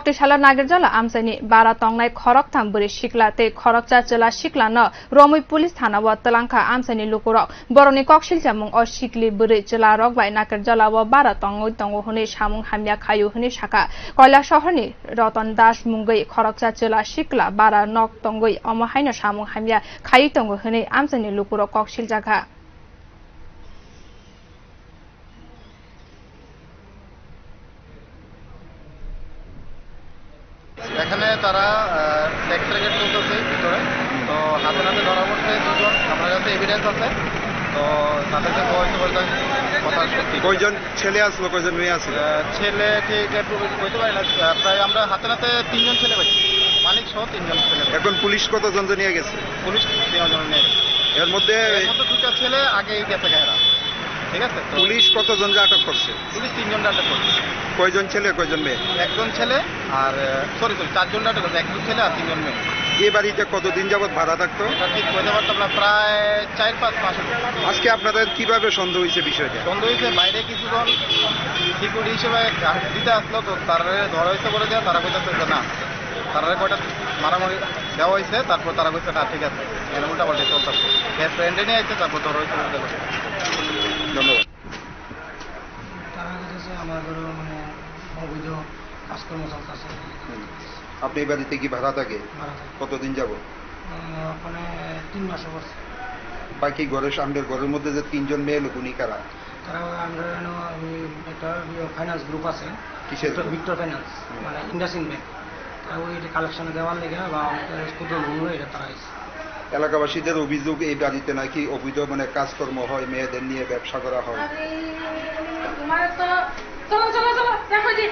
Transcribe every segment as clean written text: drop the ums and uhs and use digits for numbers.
Baktishala Nagarjala Amsani Bara Tongnai Khorok Tamburi Shikla Te Khorokcha Jala Shikla no Romui Police Thana wa Talanka Amsani Lukurok Boroni Kokshil Jamung or Shikli Buri Jala Rok by Nagarjala wa Bara Tongo Tongo Hune Shamung Hamya Kayu Hune Shaka Koila Shohani Roton Dash Mungai Khorokcha Jala Shikla Bara Nok Tongoi Omahaina Shamung Hamya Kayu Tongo Hune Amsani Lukurok Kokshil Jaka এখানে তারা এক্সট্রাগেট করতেছে ভিতরে তো হাতে নাতে ধরা পড়ছে দুজন আমার কাছে এভিডেন্স আছে তো তাদেরকে কথা সত্যি কয়জন ছেলে আসলো কয়জন মেয়ে আসলো ছেলে ঠিক একটু বলতে পারি না প্রায় আমরা হাতে নাতে 3 জন ছেলে পাইছি মালিক সহ 3 জন ছেলে এখন পুলিশ কতজন নিয়ে গেছে পুলিশ 3 জন নিয়ে গেছে এর মধ্যে দুটো ছেলে আগেই গেছে গায়েরা ঠিক আছে পুলিশ কতজন আটক করছে পুলিশ 3 জন আটক করছে কয়জন ছেলে কয়জন মেয়ে একজন ছেলে আর সরি 4 জন আটক করছে একজন ছেলে আর 3 জন মেয়ে এই বাড়িতে কতদিন যাবত ভাড়া থাকতো এটা ঠিক বলতে পারতাম না প্রায় 4-5 মাস আজকে আপনাদের কিভাবে সন্দেহ হয়েছে বিষয়টা সন্দেহ হয়েছে বাইরে কিছুজন সিকিউরিটি হিসেবে দিতে আসলো তো তারা ধরা হয়েছে বলে দেওয়া তারা কইতেছে যে না তারা কয়টা মারামারি দেওয়া হয়েছে তারপর তারা কইছে না ঠিক আছে এর উল্টা পাল্টে চলতেছে গ্যাস ফ্রেন্ডে নিয়ে আসছে তারপর ধরা হয়েছে বলে দেওয়া ধন্যবাদ তারা কাছে আমার মানে অবৈধ কাজকর্ম চলতেছে আপনি এই বাড়িতে কি ভাড়া থাকে ভাড়া থাকে কতদিন যাব ওখানে 3 মাস করছে বাকি ঘরের সামনের ঘরের মধ্যে যে 3 জন মেয়ে লোক উনি কারা তারা আমরা আমি একটা ফাইন্যান্স গ্রুপ আছে কিসের ভিক্টর ফাইন্যান্স মানে ইন্ডাসইন্ড ব্যাংক তারা ওই কালেকশনে দেওয়ার লেগে বা ক্ষুদ্র লোন এটা তারা আছে এলাকাবাসীদের অভিযোগ এই বাড়িতে নাকি অবৈধ মানে কাজকর্ম হয় মেয়েদের নিয়ে ব্যবসা করা হয়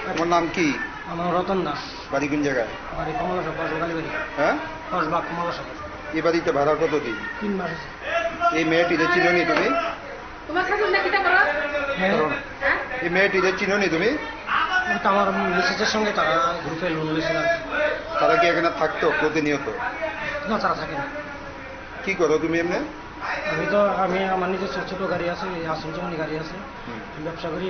তোমার নাম কি আমার রতন দাস বাড়ি কোন জায়গায় বাড়ি কমলাসা কসবাগালি বাড়ি হ্যাঁ কসবা কমলাসা এই বাড়িতে ভাড়া কতদিন 3 মাস আছে এই মেয়েটিতে চিনোনি তুমি হ্যাঁ এই মেয়েটিতে চিনোনি তুমি তো আমার মিসেসের সঙ্গে তারা গ্রুপে লোন নিয়েছিল তারা কি এখানে থাকতো প্রতিনিয়ত না তারা থাকে না কি করো তুমি এমনি আমি আমার নিজের ছোট ছোট গাড়ি আছে আসন গাড়ি আছে ব্যবসা করি